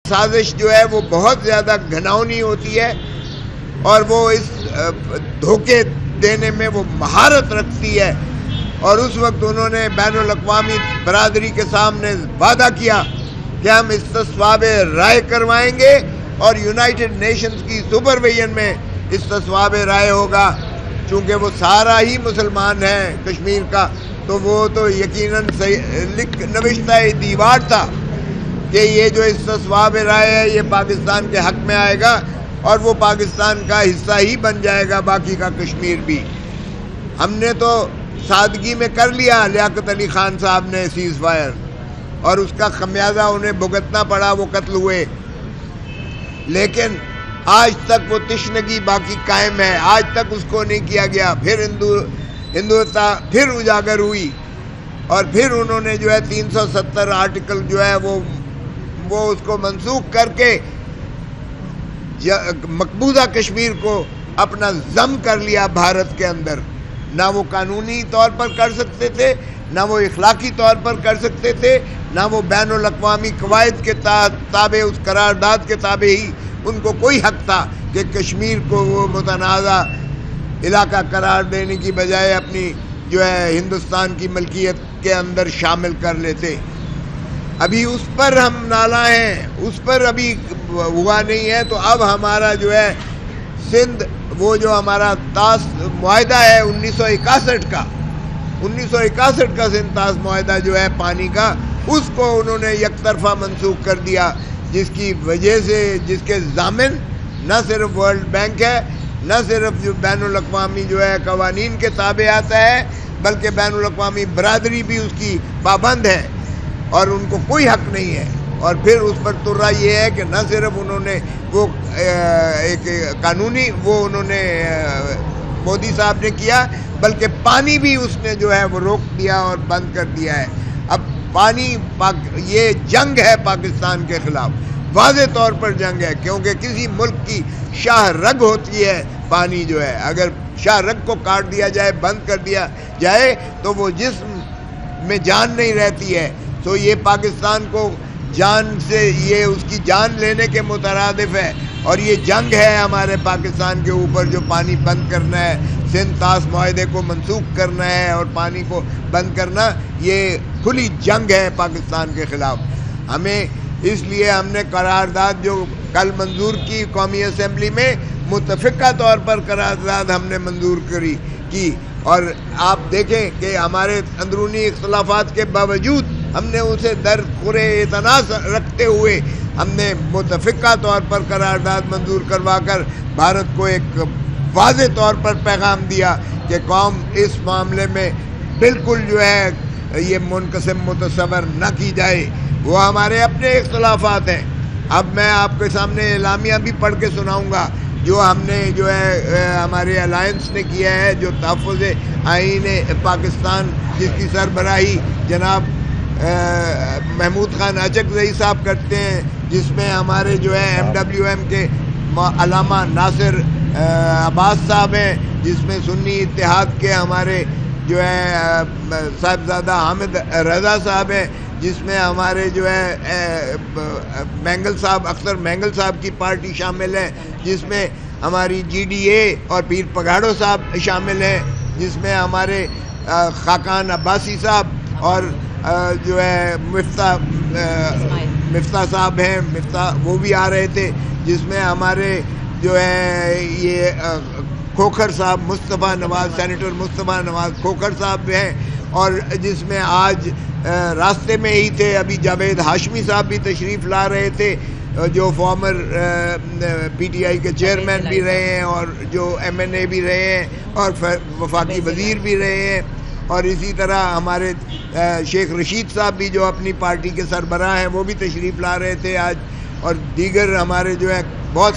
سازش جو ہے وہ بہت زیادہ گھناؤنی ہوتی ہے اور وہ اس دھوکے دینے میں وہ مہارت رکھتی ہے، اور اس وقت انہوں نے بین الاقوامی برادری کے سامنے وعدہ کیا کہ ہم استصواب رائے کروائیں گے اور یونائٹڈ نیشنز کی سپرویژن میں استصواب رائے ہوگا۔ چونکہ وہ سارا ہی مسلمان ہے کشمیر کا، تو وہ تو یقیناً نوشتہ دیوار تھا کہ یہ جو استصواب رائے ہے یہ پاکستان کے حق میں آئے گا اور وہ پاکستان کا حصہ ہی بن جائے گا، باقی کا کشمیر بھی۔ ہم نے تو سادگی میں کر لیا لیاقت علی خان صاحب نے سیز فائر، اور اس کا خمیازہ انہیں بھگتنا پڑا، وہ قتل ہوئے، لیکن آج تک وہ تشنگی باقی قائم ہے، آج تک اس کو نہیں کیا گیا۔ پھر ہندوتا پھر اجاگر ہوئی، اور پھر انہوں نے جو ہے 370 آرٹیکل جو ہے وہ اس کو منسوخ کر کے مقبوضہ کشمیر کو اپنا ضم کر لیا بھارت کے اندر۔ نہ وہ قانونی طور پر کر سکتے تھے، نہ وہ اخلاقی طور پر کر سکتے تھے، نہ وہ بین الاقوامی قواعد کے تابع، اس قرارداد کے تابع ہی ان کو کوئی حق تھا کہ کشمیر کو وہ متنازع علاقہ قرار دینے کی بجائے اپنی جو ہے ہندوستان کی ملکیت کے اندر شامل کر لیتے۔ ابھی اس پر ہم نالاں ہیں، اس پر ابھی ہوا نہیں ہے، تو اب ہمارا جو ہے سندھ، وہ جو ہمارا طاس معاہدہ ہے 1961 کا 1961 کا سندھ طاس معاہدہ جو ہے پانی کا، اس کو انہوں نے یک طرفہ منسوخ کر دیا، جس کی وجہ سے جس کے ضامن نہ صرف ورلڈ بینک ہے، نہ صرف جو بین الاقوامی جو ہے قوانین کے تابع آتا ہے، بلکہ بین الاقوامی برادری بھی اس کی پابند ہے اور ان کو کوئی حق نہیں ہے۔ اور پھر اس پر ترا یہ ہے کہ نہ صرف انہوں نے وہ ایک قانونی وہ انہوں نے مودی صاحب نے کیا، بلکہ پانی بھی اس نے جو ہے وہ روک دیا اور بند کر دیا ہے۔ اب پانی یہ جنگ ہے پاکستان کے خلاف، واضح طور پر جنگ ہے، کیونکہ کسی ملک کی شاہ رگ ہوتی ہے پانی جو ہے، اگر شاہ رگ کو کاٹ دیا جائے، بند کر دیا جائے، تو وہ جسم میں جان نہیں رہتی ہے۔ تو یہ پاکستان کو جان سے، یہ اس کی جان لینے کے مترادف ہے، اور یہ جنگ ہے ہمارے پاکستان کے اوپر، جو پانی بند کرنا ہے، سندھ طاس معاہدے کو منسوخ کرنا ہے اور پانی کو بند کرنا، یہ کھلی جنگ ہے پاکستان کے خلاف۔ ہمیں اس لیے ہم نے قرارداد جو کل منظور کی قومی اسمبلی میں، متفقہ طور پر قرارداد ہم نے منظور کی، اور آپ دیکھیں کہ ہمارے اندرونی اختلافات کے باوجود ہم نے اسے در خورِ اعتراض رکھتے ہوئے ہم نے متفقہ طور پر قرارداد منظور کروا کر بھارت کو ایک واضح طور پر پیغام دیا کہ قوم اس معاملے میں بالکل جو ہے یہ منقسم متصور نہ کی جائے۔ وہ ہمارے اپنے اختلافات ہیں۔ اب میں آپ کے سامنے اعلامیہ بھی پڑھ کے سناؤں گا جو ہم نے جو ہے ہمارے الائنس نے کیا ہے، جو تحفظ آئین پاکستان جس کی سربراہی جناب محمود خان اچکزئی صاحب کرتے ہیں، جس میں ہمارے جو ہے MWM کے علامہ ناصر عباس صاحب ہیں، جس میں سنی اتحاد کے ہمارے جو ہے صاحبزادہ حامد رضا صاحب ہیں، جس میں ہمارے جو ہے مینگل صاحب، اختر مینگل صاحب کی پارٹی شامل ہے، جس میں ہماری GDA اور پیر پگاڑو صاحب شامل ہیں، جس میں ہمارے خاقان عباسی صاحب اور جو ہے مفتاح صاحب ہیں، مفتاح وہ بھی آ رہے تھے، جس میں ہمارے جو ہے یہ کھوکھر صاحب، مصطفیٰ نواز، سینیٹر مصطفیٰ نواز کھوکھر صاحب ہیں، اور جس میں آج راستے میں ہی تھے ابھی جاوید ہاشمی صاحب بھی تشریف لا رہے تھے، جو فارمر PTI کے چیئرمین بھی رہے ہیں اور جو MNA بھی رہے ہیں اور وفاقی وزیر بھی رہے ہیں، اور اسی طرح ہمارے شیخ رشید صاحب بھی جو اپنی پارٹی کے سربراہ ہیں وہ بھی تشریف لا رہے تھے آج، اور دیگر ہمارے جو ہے بہت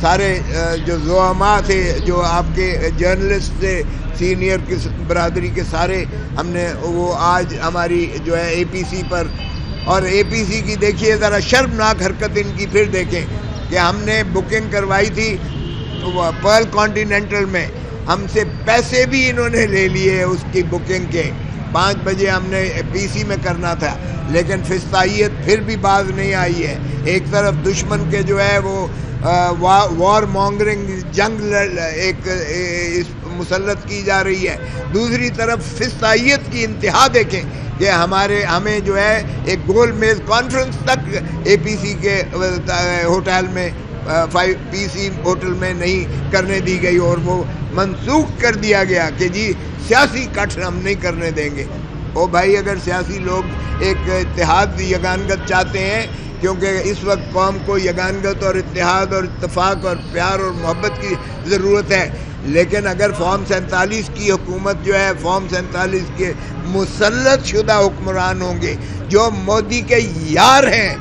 سارے جو زعماء تھے، جو آپ کے جرنلسٹ تھے، سینئر کی برادری کے سارے، ہم نے وہ آج ہماری جو ہے APC پر، اور APC کی دیکھیے ذرا شرمناک حرکت ان کی پھر دیکھیں کہ ہم نے بکنگ کروائی تھی پرل کانٹیننٹل میں، ہم سے پیسے بھی انہوں نے لے لیے اس کی بکنگ کے، 5 بجے ہم نے PC میں کرنا تھا، لیکن فسطائیت پھر بھی باز نہیں آئی ہے. ایک طرف دشمن کے جو ہے وہ وار مانگرنگ جنگ ایک مسلط کی جا رہی ہے, دوسری طرف فسطائیت کی انتہا دیکھیں کہ ہمیں جو ہے ایک گول میز کانفرنس تک اے پی سی کے ہوٹل میں پی سی ہوٹل میں نہیں کرنے دی گئی, اور وہ منسوخ کر دیا گیا کہ جی سیاسی کٹ ہم نہیں کرنے دیں گے. او بھائی, اگر سیاسی لوگ ایک اتحاد یگانگت چاہتے ہیں, کیونکہ اس وقت قوم کو یگانگت اور اتحاد اور اتفاق اور پیار اور محبت کی ضرورت ہے, لیکن اگر فارم 47 کی حکومت جو ہے, فارم 47 کے مسلط شدہ حکمران ہوں گے جو مودی کے یار ہیں,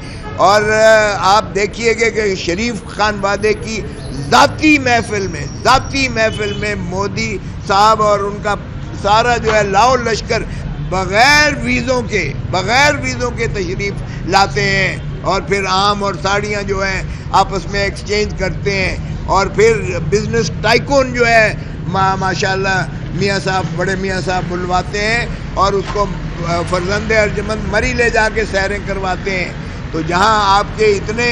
اور آپ دیکھیے گا کہ شریف خان وادے کی ذاتی محفل میں مودی صاحب اور ان کا سارا جو ہے لاؤ لشکر بغیر ویزوں کے تشریف لاتے ہیں, اور پھر آم اور ساڑیاں جو ہیں آپس میں ایکسچینج کرتے ہیں, اور پھر بزنس ٹائکون جو ہے ماشاءاللہ بڑے میاں صاحب بلواتے ہیں, اور اس کو فرزند ارجمند مری لے جا کے سیریں کرواتے ہیں. تو جہاں آپ کے اتنے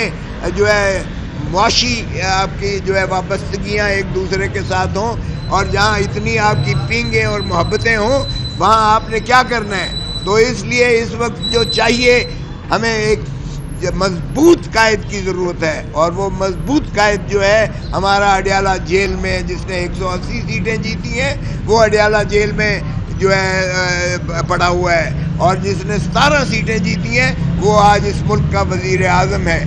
جو ہے معاشی آپ کی جو ہے وابستگیاں ایک دوسرے کے ساتھ ہوں, اور جہاں اتنی آپ کی پینگیں اور محبتیں ہوں, وہاں آپ نے کیا کرنا ہے؟ تو اس لیے اس وقت جو چاہیے ہمیں ایک مضبوط قائد کی ضرورت ہے, اور وہ مضبوط قائد جو ہے ہمارا اڈیالہ جیل میں جس نے 180 سیٹیں جیتی ہیں, وہ اڈیالہ جیل میں جو ہے پڑا ہوا ہے, اور جس نے 17 سیٹیں جیتی ہیں وہ آج اس ملک کا وزیر اعظم ہے.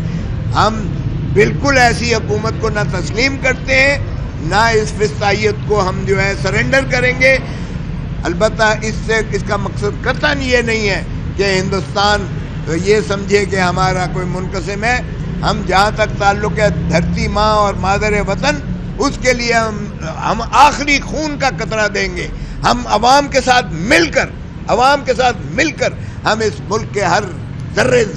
ہم بالکل ایسی حکومت کو نہ تسلیم کرتے ہیں, نہ اس فسطائیت کو ہم جو ہے سرنڈر کریں گے. البتہ اس کا مقصد قطعاً یہ نہیں ہے کہ ہندوستان یہ سمجھے کہ ہمارا کوئی منقسم ہے. ہم جہاں تک تعلق ہے دھرتی ماں اور مادر وطن, اس کے لیے ہم آخری خون کا قطرہ دیں گے. ہم عوام کے ساتھ مل کر ہم اس ملک کے ہر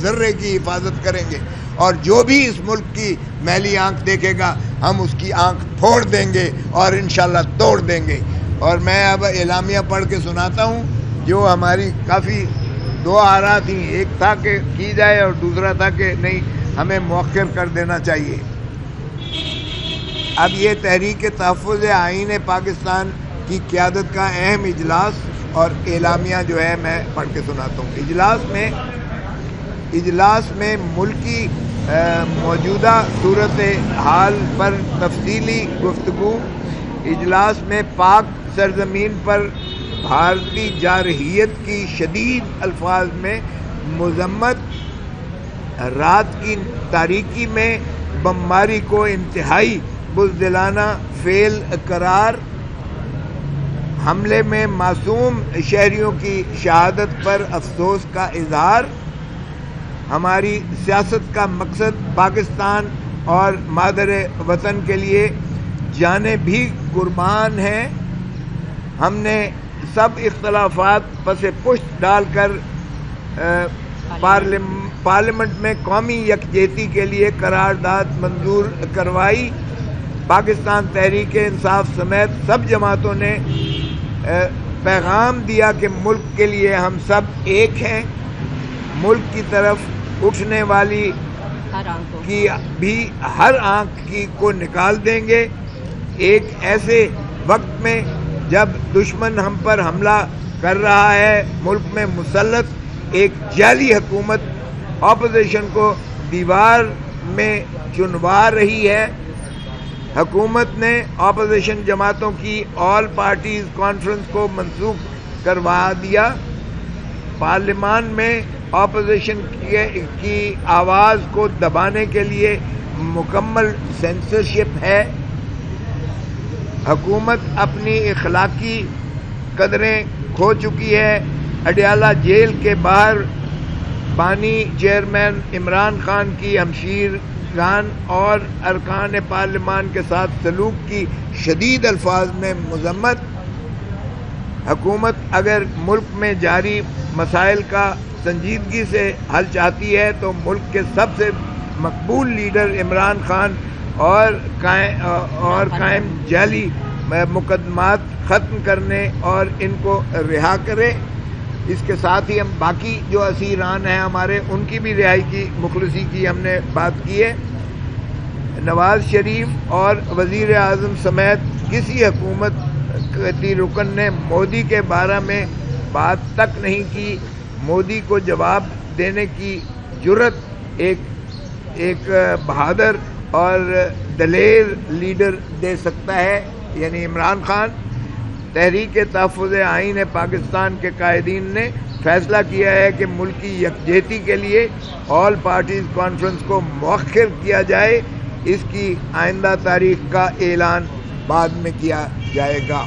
ذرے کی حفاظت کریں گے, اور جو بھی اس ملک کی میلی آنکھ دیکھے گا ہم اس کی آنکھ پھوڑ دیں گے اور انشاءاللہ توڑ دیں گے. اور میں اب اعلامیہ پڑھ کے سناتا ہوں جو ہماری کافی دو آراء تھیں, ایک تھا کہ کی جائے اور دوسرا تھا کہ نہیں, ہمیں مؤخر کر دینا چاہیے. اب یہ تحریک تحفظ آئین پاکستان کی قیادت کا اہم اجلاس اور اعلامیہ جو ہے میں پڑھ کے سناتا ہوں. اجلاس میں ملکی موجودہ صورت حال پر تفصیلی گفتگو. اجلاس میں پاک سرزمین پر بھارتی جارحیت کی شدید الفاظ میں مذمت, رات کی تاریکی میں بمباری کو انتہائی بزدلانہ فعل قرار, حملے میں معصوم شہریوں کی شہادت پر افسوس کا اظہار. ہماری سیاست کا مقصد پاکستان اور مادر وطن کے لیے جانیں بھی قربان ہیں. ہم نے سب اختلافات پس پشت ڈال کر پارلیمنٹ میں قومی یکجہتی کے لیے قرارداد منظور کروائی. پاکستان تحریک انصاف سمیت سب جماعتوں نے پیغام دیا کہ ملک کے لیے ہم سب ایک ہیں. ملک کی طرف اٹھنے والی کی بھی ہر آنکھ کو نکال دیں گے. ایک ایسے وقت میں جب دشمن ہم پر حملہ کر رہا ہے, ملک میں مسلط ایک جعلی حکومت اپوزیشن کو دیوار میں چنوا رہی ہے. حکومت نے اپوزیشن جماعتوں کی آل پارٹیز کانفرنس کو منسوخ کروا دیا. پارلیمان میں اپوزیشن کی آواز کو دبانے کے لیے مکمل سینسرشپ ہے. حکومت اپنی اخلاقی قدریں کھو چکی ہے. اڈیالہ جیل کے باہر بانی چیئرمین عمران خان کی ہمشیرگان اور ارکان پارلیمان کے ساتھ سلوک کی شدید الفاظ میں مذمت. حکومت اگر ملک میں جاری مسائل کا سنجیدگی سے حل چاہتی ہے تو ملک کے سب سے مقبول لیڈر عمران خان اور قائم جعلی مقدمات ختم کرنے اور ان کو رہا کرے. اس کے ساتھ ہی ہم باقی جو اسیران ہیں ہمارے ان کی بھی رہائی کی مخلصی کی ہم نے بات کی ہے۔ نواز شریف اور وزیر اعظم سمیت کسی حکومتی رکن نے مودی کے بارے میں بات تک نہیں کی۔ مودی کو جواب دینے کی جرت ایک بہادر اور دلیر لیڈر دے سکتا ہے، یعنی عمران خان۔ تحریک تحفظ آئین پاکستان کے قائدین نے فیصلہ کیا ہے کہ ملکی یکجہتی کے لیے آل پارٹیز کانفرنس کو مؤخر کیا جائے۔ اس کی آئندہ تاریخ کا اعلان بعد میں کیا جائے گا۔